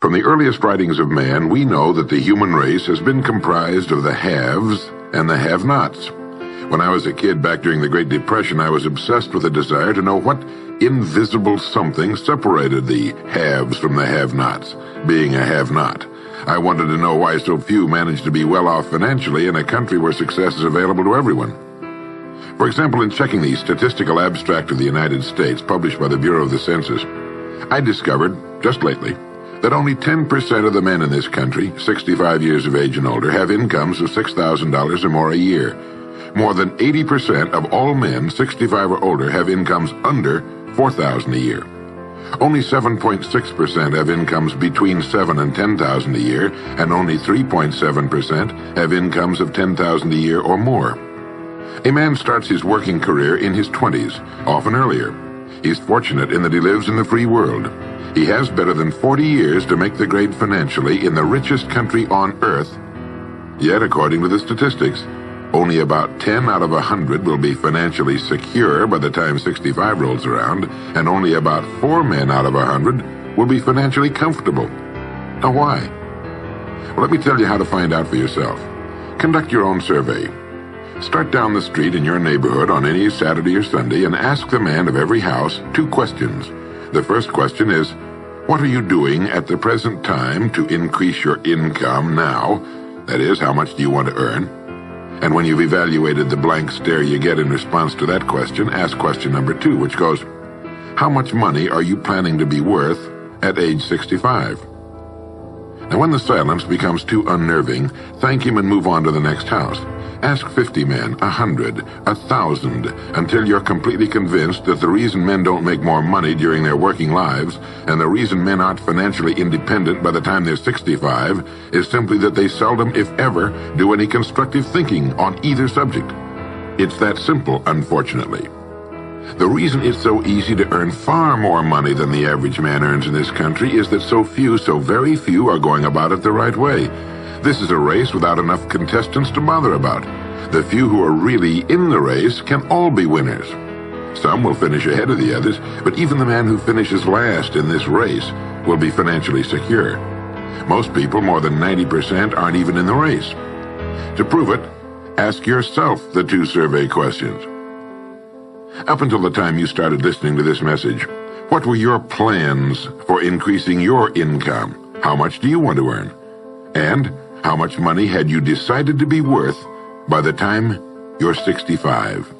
From the earliest writings of man, we know that the human race has been comprised of the haves and the have-nots. When I was a kid back during the Great Depression, I was obsessed with a desire to know what invisible something separated the haves from the have-nots, being a have-not. I wanted to know why so few managed to be well off financially in a country where success is available to everyone. For example, in checking the Statistical Abstract of the United States, published by the Bureau of the Census, I discovered, just lately, that only 10% of the men in this country, 65 years of age and older, have incomes of $6,000 or more a year. More than 80% of all men 65 or older have incomes under $4,000 a year. Only 7.6% have incomes between $7,000 and $10,000 a year, and only 3.7% have incomes of $10,000 a year or more. A man starts his working career in his 20s, often earlier. He's fortunate in that he lives in the free world. He has better than 40 years to make the grade financially in the richest country on earth. Yet, according to the statistics, only about 10 out of 100 will be financially secure by the time 65 rolls around, and only about 4 men out of 100 will be financially comfortable. Now, why? Well, let me tell you how to find out for yourself. Conduct your own survey. Start down the street in your neighborhood on any Saturday or Sunday and ask the man of every house 2 questions. The first question is, what are you doing at the present time to increase your income now? That is, how much do you want to earn? And when you've evaluated the blank stare you get in response to that question, ask question number 2, which goes, how much money are you planning to be worth at age 65? Now, when the silence becomes too unnerving, thank him and move on to the next house. Ask 50 men, 100, 1,000, until you're completely convinced that the reason men don't make more money during their working lives, and the reason men aren't financially independent by the time they're 65, is simply that they seldom, if ever, do any constructive thinking on either subject. It's that simple, unfortunately. The reason it's so easy to earn far more money than the average man earns in this country is that so very few, are going about it the right way. This is a race without enough contestants to bother about. The few who are really in the race can all be winners. Some will finish ahead of the others, but even the man who finishes last in this race will be financially secure. Most people, more than 90%, aren't even in the race. To prove it, ask yourself the 2 survey questions. Up until the time you started listening to this message, what were your plans for increasing your income? How much do you want to earn? And how much money had you decided to be worth by the time you're 65?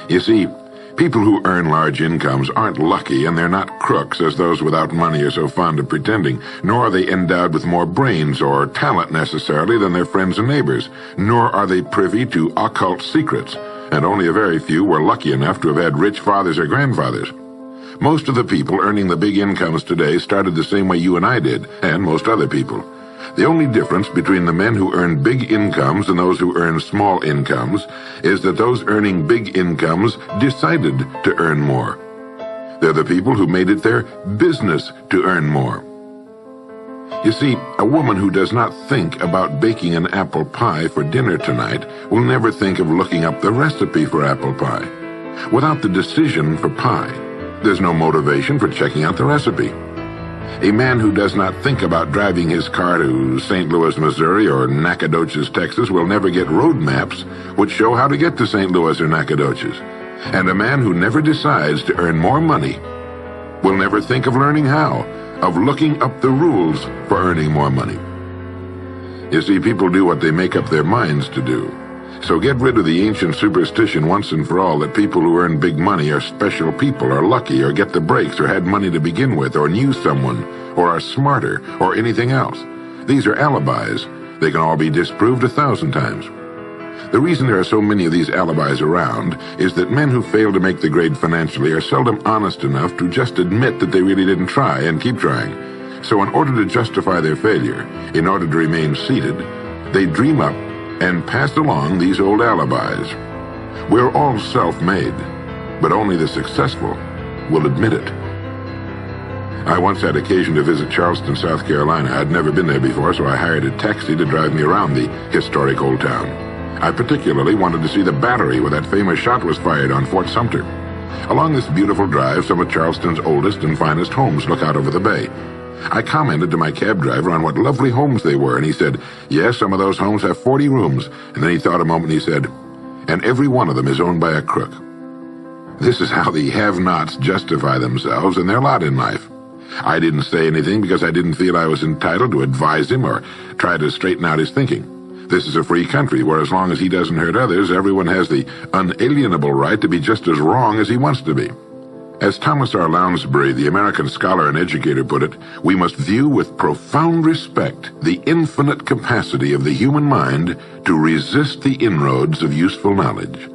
You see, people who earn large incomes aren't lucky, and they're not crooks as those without money are so fond of pretending, nor are they endowed with more brains or talent necessarily than their friends and neighbors, nor are they privy to occult secrets, and only a very few were lucky enough to have had rich fathers or grandfathers. Most of the people earning the big incomes today started the same way you and I did, and most other people. The only difference between the men who earn big incomes and those who earn small incomes is that those earning big incomes decided to earn more. They're the people who made it their business to earn more. You see, a woman who does not think about baking an apple pie for dinner tonight will never think of looking up the recipe for apple pie. Without the decision for pie, there's no motivation for checking out the recipe. A man who does not think about driving his car to St. Louis, Missouri or Nacogdoches, Texas will never get road maps which show how to get to St. Louis or Nacogdoches. And a man who never decides to earn more money will never think of learning how, of looking up the rules for earning more money. You see, people do what they make up their minds to do. So get rid of the ancient superstition once and for all that people who earn big money are special people, or lucky, or get the breaks, or had money to begin with, or knew someone, or are smarter, or anything else. These are alibis. They can all be disproved 1,000 times. The reason there are so many of these alibis around is that men who fail to make the grade financially are seldom honest enough to just admit that they really didn't try and keep trying. So in order to justify their failure, in order to remain seated, they dream up and pass along these old alibis. We're all self-made, but only the successful will admit it. I once had occasion to visit Charleston, South Carolina. I'd never been there before, so I hired a taxi to drive me around the historic old town. I particularly wanted to see the battery where that famous shot was fired on Fort Sumter. Along this beautiful drive, some of Charleston's oldest and finest homes look out over the bay. I commented to my cab driver on what lovely homes they were, and he said, yes, some of those homes have 40 rooms. And then he thought a moment and he said, and every one of them is owned by a crook. This is how the have-nots justify themselves and their lot in life. I didn't say anything because I didn't feel I was entitled to advise him or try to straighten out his thinking. This is a free country where as long as he doesn't hurt others, everyone has the unalienable right to be just as wrong as he wants to be. As Thomas R. Lounsbury, the American scholar and educator, put it, we must view with profound respect the infinite capacity of the human mind to resist the inroads of useful knowledge.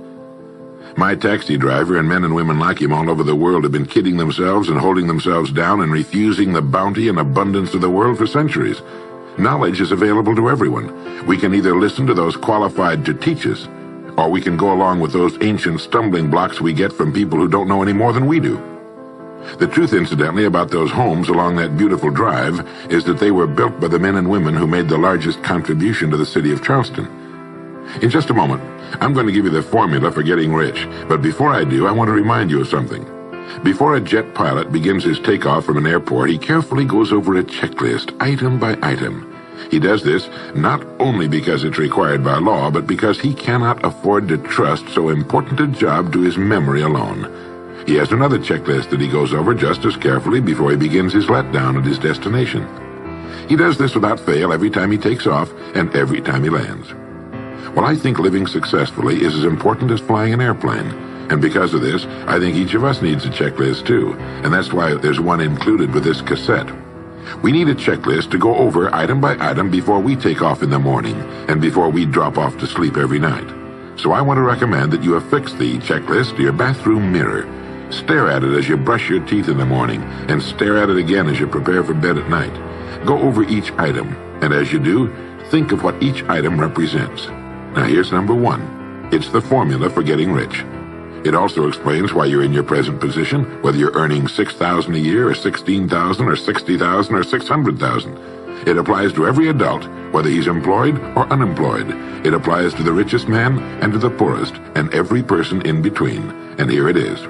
My taxi driver and men and women like him all over the world have been kidding themselves and holding themselves down and refusing the bounty and abundance of the world for centuries. Knowledge is available to everyone. We can either listen to those qualified to teach us, or we can go along with those ancient stumbling blocks we get from people who don't know any more than we do. The truth, incidentally, about those homes along that beautiful drive is that they were built by the men and women who made the largest contribution to the city of Charleston. In just a moment, I'm going to give you the formula for getting rich, but before I do, I want to remind you of something. Before a jet pilot begins his takeoff from an airport, he carefully goes over a checklist, item by item. He does this not only because it's required by law, but because he cannot afford to trust so important a job to his memory alone. He has another checklist that he goes over just as carefully before he begins his letdown at his destination. He does this without fail every time he takes off and every time he lands. Well, I think living successfully is as important as flying an airplane. And because of this, I think each of us needs a checklist too, and that's why there's one included with this cassette. We need a checklist to go over item by item before we take off in the morning and before we drop off to sleep every night. So I want to recommend that you affix the checklist to your bathroom mirror. Stare at it as you brush your teeth in the morning and stare at it again as you prepare for bed at night. Go over each item, and as you do, think of what each item represents. Now here's number one. It's the formula for getting rich. It also explains why you're in your present position, whether you're earning $6,000 a year or $16,000 or $60,000 or $600,000. It applies to every adult, whether he's employed or unemployed. It applies to the richest man and to the poorest, and every person in between. And here it is.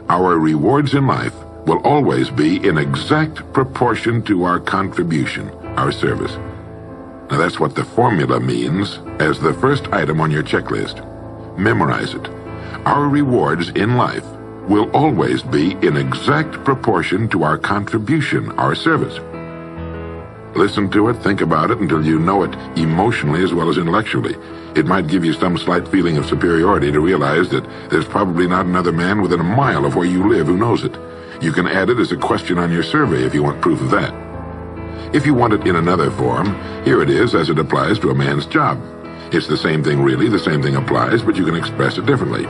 Our rewards in life will always be in exact proportion to our contribution, our service. Now that's what the formula means as the first item on your checklist. Memorize it. Our rewards in life will always be in exact proportion to our contribution, our service. Listen to it, think about it until you know it emotionally as well as intellectually. It might give you some slight feeling of superiority to realize that there's probably not another man within a mile of where you live who knows it. You can add it as a question on your survey if you want proof of that. If you want it in another form, here it is as it applies to a man's job. It's the same thing really, the same thing applies, but you can express it differently.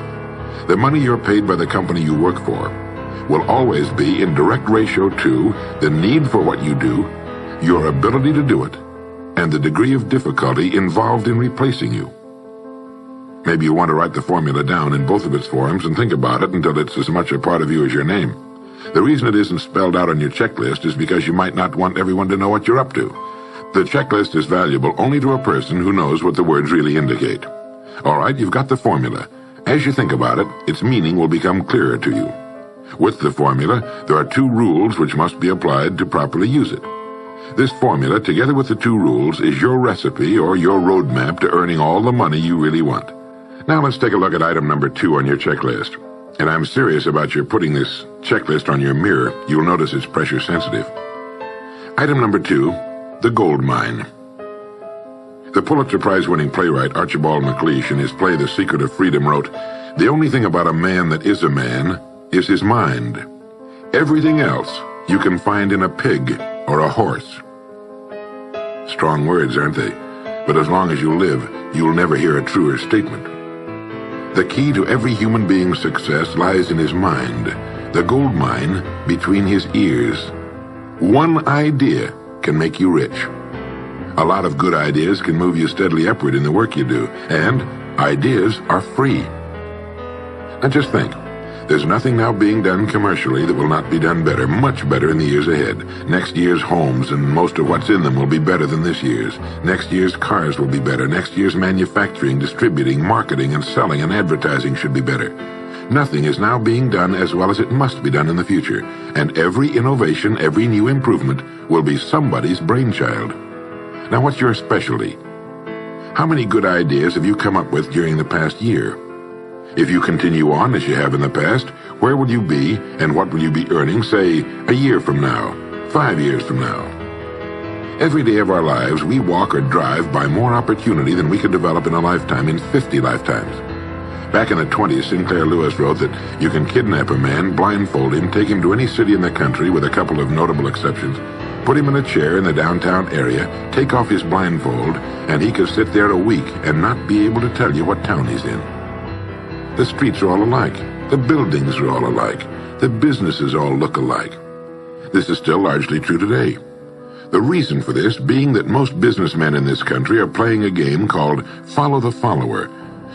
The money you're paid by the company you work for will always be in direct ratio to the need for what you do, your ability to do it, and the degree of difficulty involved in replacing you. Maybe you want to write the formula down in both of its forms and think about it until it's as much a part of you as your name. The reason it isn't spelled out on your checklist is because you might not want everyone to know what you're up to. The checklist is valuable only to a person who knows what the words really indicate. All right, you've got the formula. As you think about it, its meaning will become clearer to you. With the formula, there are two rules which must be applied to properly use it. This formula, together with the two rules, is your recipe or your roadmap to earning all the money you really want. Now let's take a look at item number 2 on your checklist. And I'm serious about your putting this checklist on your mirror. You'll notice it's pressure sensitive. Item number 2, the gold mine. The Pulitzer Prize-winning playwright Archibald MacLeish in his play The Secret of Freedom wrote, "The only thing about a man that is a man is his mind. Everything else you can find in a pig or a horse." Strong words, aren't they? But as long as you live, you'll never hear a truer statement. The key to every human being's success lies in his mind, the gold mine between his ears. One idea can make you rich. A lot of good ideas can move you steadily upward in the work you do, and ideas are free. Now just think, there's nothing now being done commercially that will not be done better, much better in the years ahead. Next year's homes and most of what's in them will be better than this year's. Next year's cars will be better. Next year's manufacturing, distributing, marketing, and selling and advertising should be better. Nothing is now being done as well as it must be done in the future, and every innovation, every new improvement will be somebody's brainchild. Now, what's your specialty? How many good ideas have you come up with during the past year? If you continue on as you have in the past, where will you be and what will you be earning, say, a year from now, 5 years from now? Every day of our lives, we walk or drive by more opportunity than we could develop in a lifetime, in 50 lifetimes. Back in the 20s, Sinclair Lewis wrote that you can kidnap a man, blindfold him, take him to any city in the country with a couple of notable exceptions, put him in a chair in the downtown area, take off his blindfold, and he could sit there a week and not be able to tell you what town he's in. The streets are all alike. The buildings are all alike. The businesses all look alike. This is still largely true today. The reason for this being that most businessmen in this country are playing a game called follow the follower.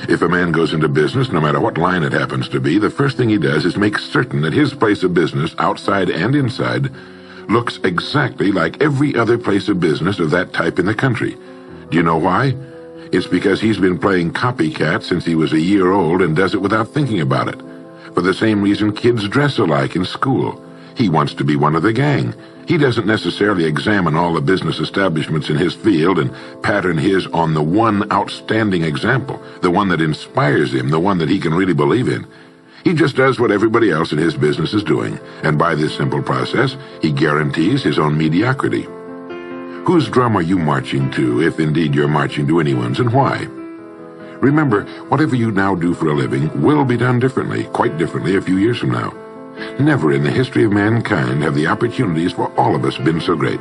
If a man goes into business, no matter what line it happens to be, the first thing he does is make certain that his place of business, outside and inside, looks exactly like every other place of business of that type in the country. Do you know why? It's because he's been playing copycat since he was a year old and does it without thinking about it. For the same reason kids dress alike in school. He wants to be one of the gang. He doesn't necessarily examine all the business establishments in his field and pattern his on the one outstanding example, the one that inspires him, the one that he can really believe in. He just does what everybody else in his business is doing, and by this simple process, he guarantees his own mediocrity. Whose drum are you marching to, if indeed you're marching to anyone's, and why? Remember, whatever you now do for a living will be done differently, quite differently a few years from now. Never in the history of mankind have the opportunities for all of us been so great.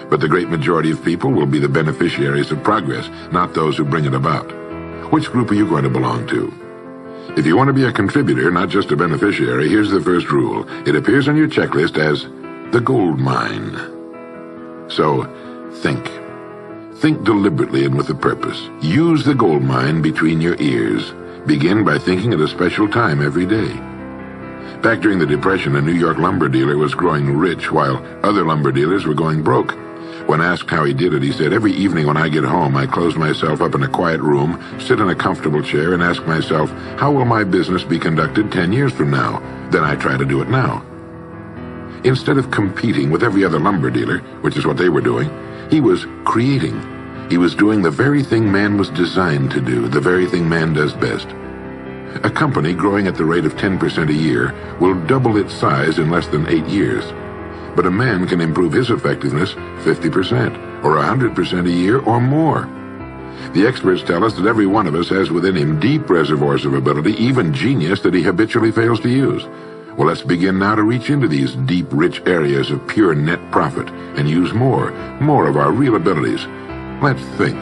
But the great majority of people will be the beneficiaries of progress, not those who bring it about. Which group are you going to belong to? If you want to be a contributor, not just a beneficiary, here's the first rule. It appears on your checklist as the gold mine. So, think. Think deliberately and with a purpose. Use the gold mine between your ears. Begin by thinking at a special time every day. Back during the Depression, a New York lumber dealer was growing rich while other lumber dealers were going broke. When asked how he did it, he said, "Every evening when I get home, I close myself up in a quiet room, sit in a comfortable chair, and ask myself, how will my business be conducted 10 years from now? Then I try to do it now." Instead of competing with every other lumber dealer, which is what they were doing, he was creating. He was doing the very thing man was designed to do, the very thing man does best. A company growing at the rate of 10% a year will double its size in less than 8 years. But a man can improve his effectiveness 50% or 100% a year or more. The experts tell us that every one of us has within him deep reservoirs of ability, even genius, that he habitually fails to use. Well, let's begin now to reach into these deep, rich areas of pure net profit and use more of our real abilities. Let's think.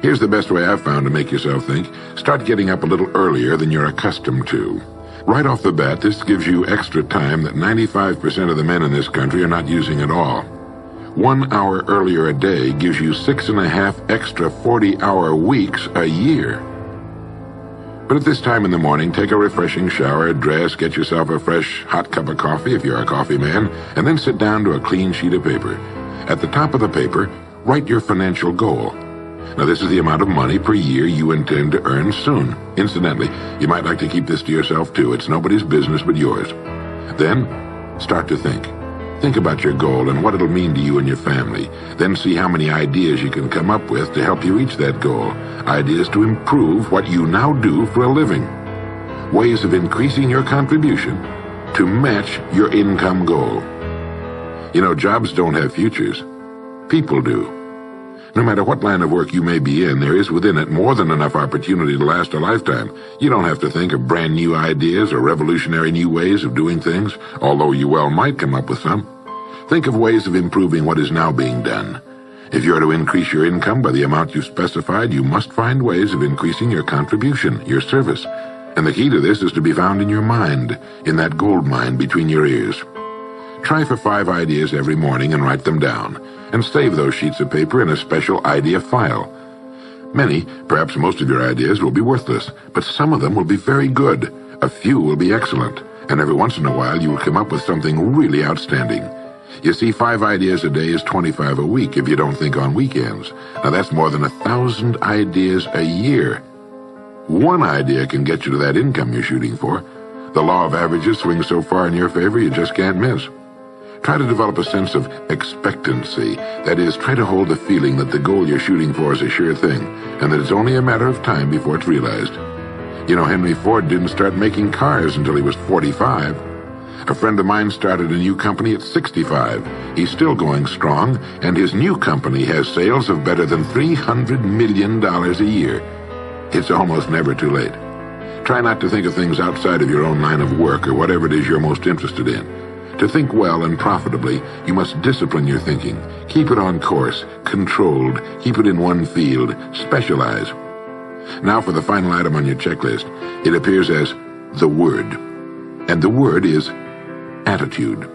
Here's the best way I've found to make yourself think. Start getting up a little earlier than you're accustomed to. Right off the bat, this gives you extra time that 95% of the men in this country are not using at all. 1 hour earlier a day gives you 6.5 extra 40-hour weeks a year. But at this time in the morning, take a refreshing shower, dress, get yourself a fresh, hot cup of coffee if you're a coffee man, and then sit down to a clean sheet of paper. At the top of the paper, write your financial goal. Now, this is the amount of money per year you intend to earn soon. Incidentally, you might like to keep this to yourself, too. It's nobody's business but yours. Then, start to think. Think about your goal and what it'll mean to you and your family. Then see how many ideas you can come up with to help you reach that goal. Ideas to improve what you now do for a living. Ways of increasing your contribution to match your income goal. You know, jobs don't have futures. People do. No matter what line of work you may be in, there is within it more than enough opportunity to last a lifetime. You don't have to think of brand new ideas or revolutionary new ways of doing things, although you well might come up with some. Think of ways of improving what is now being done. If you are to increase your income by the amount you've specified, you must find ways of increasing your contribution, your service. And the key to this is to be found in your mind, in that gold mine between your ears. Try for 5 ideas every morning and write them down, and save those sheets of paper in a special idea file. Many, perhaps most of your ideas will be worthless, but some of them will be very good. A few will be excellent, and every once in a while you will come up with something really outstanding. You see, 5 ideas a day is 25 a week if you don't think on weekends. Now that's more than 1,000 ideas a year. One idea can get you to that income you're shooting for. The law of averages swings so far in your favor you just can't miss. Try to develop a sense of expectancy. That is, try to hold the feeling that the goal you're shooting for is a sure thing, and that it's only a matter of time before it's realized. You know, Henry Ford didn't start making cars until he was 45. A friend of mine started a new company at 65. He's still going strong, and his new company has sales of better than $300 million a year. It's almost never too late. Try not to think of things outside of your own line of work or whatever it is you're most interested in. To think well and profitably, you must discipline your thinking. Keep it on course, controlled, keep it in one field, specialize. Now for the final item on your checklist. It appears as the word. And the word is attitude.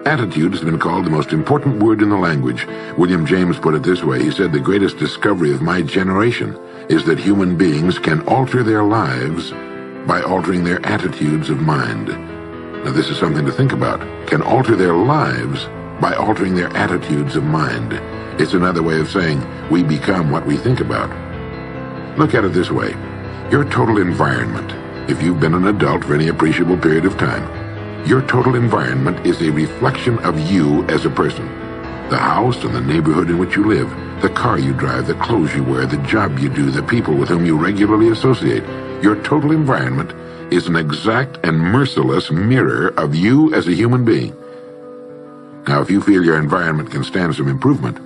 Attitude has been called the most important word in the language. William James put it this way. He said, "The greatest discovery of my generation is that human beings can alter their lives by altering their attitudes of mind." Now this is something to think about. Can alter their lives by altering their attitudes of mind. It's another way of saying we become what we think about. Look at it this way. Your total environment, if you've been an adult for any appreciable period of time, your total environment is a reflection of you as a person. The house and the neighborhood in which you live, the car you drive, the clothes you wear, the job you do, the people with whom you regularly associate. Your total environment is an exact and merciless mirror of you as a human being. Now, if you feel your environment can stand some improvement,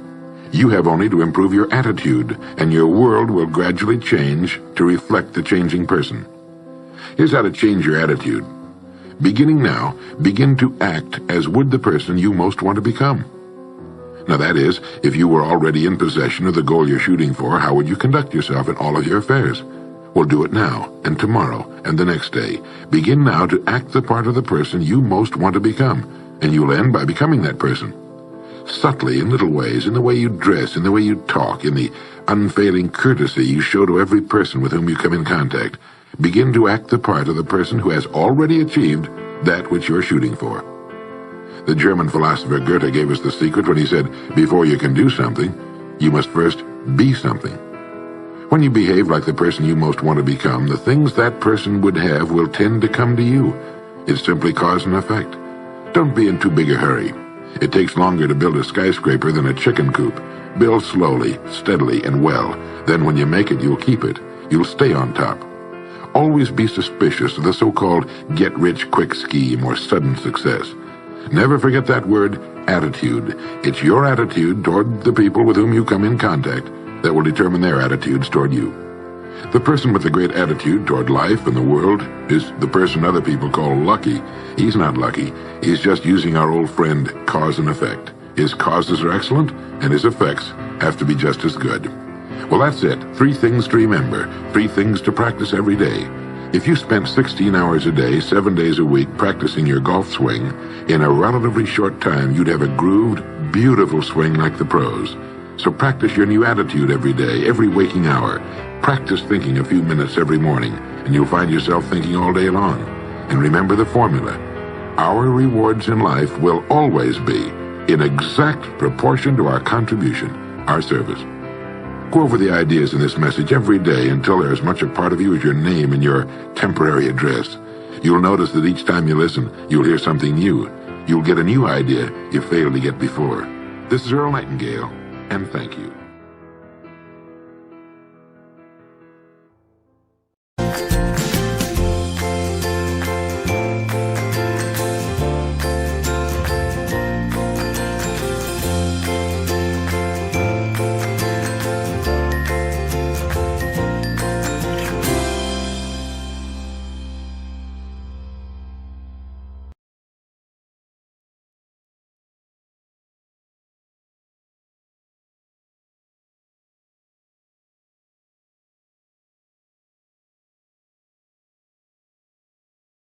you have only to improve your attitude, and your world will gradually change to reflect the changing person. Here's how to change your attitude. Beginning now, begin to act as would the person you most want to become. Now that is, if you were already in possession of the goal you're shooting for, how would you conduct yourself in all of your affairs? Well, do it now, and tomorrow, and the next day. Begin now to act the part of the person you most want to become, and you'll end by becoming that person. Subtly, in little ways, in the way you dress, in the way you talk, in the unfailing courtesy you show to every person with whom you come in contact, begin to act the part of the person who has already achieved that which you're shooting for. The German philosopher Goethe gave us the secret when he said, before you can do something, you must first be something. When you behave like the person you most want to become, the things that person would have will tend to come to you. It's simply cause and effect. Don't be in too big a hurry. It takes longer to build a skyscraper than a chicken coop. Build slowly, steadily, and well. Then when you make it, you'll keep it. You'll stay on top. Always be suspicious of the so-called get-rich-quick scheme or sudden success. Never forget that word, attitude. It's your attitude toward the people with whom you come in contact that will determine their attitudes toward you. The person with the great attitude toward life and the world is the person other people call lucky. He's not lucky. He's just using our old friend, cause and effect. His causes are excellent, and his effects have to be just as good. Well, that's it. 3 things to remember. 3 things to practice every day. If you spent 16 hours a day, 7 days a week, practicing your golf swing, in a relatively short time, you'd have a grooved, beautiful swing like the pros. So practice your new attitude every day, every waking hour. Practice thinking a few minutes every morning, and you'll find yourself thinking all day long. And remember the formula. Our rewards in life will always be in exact proportion to our contribution, our service. Go over the ideas in this message every day until they're as much a part of you as your name and your temporary address. You'll notice that each time you listen, you'll hear something new. You'll get a new idea you failed to get before. This is Earl Nightingale, and thank you.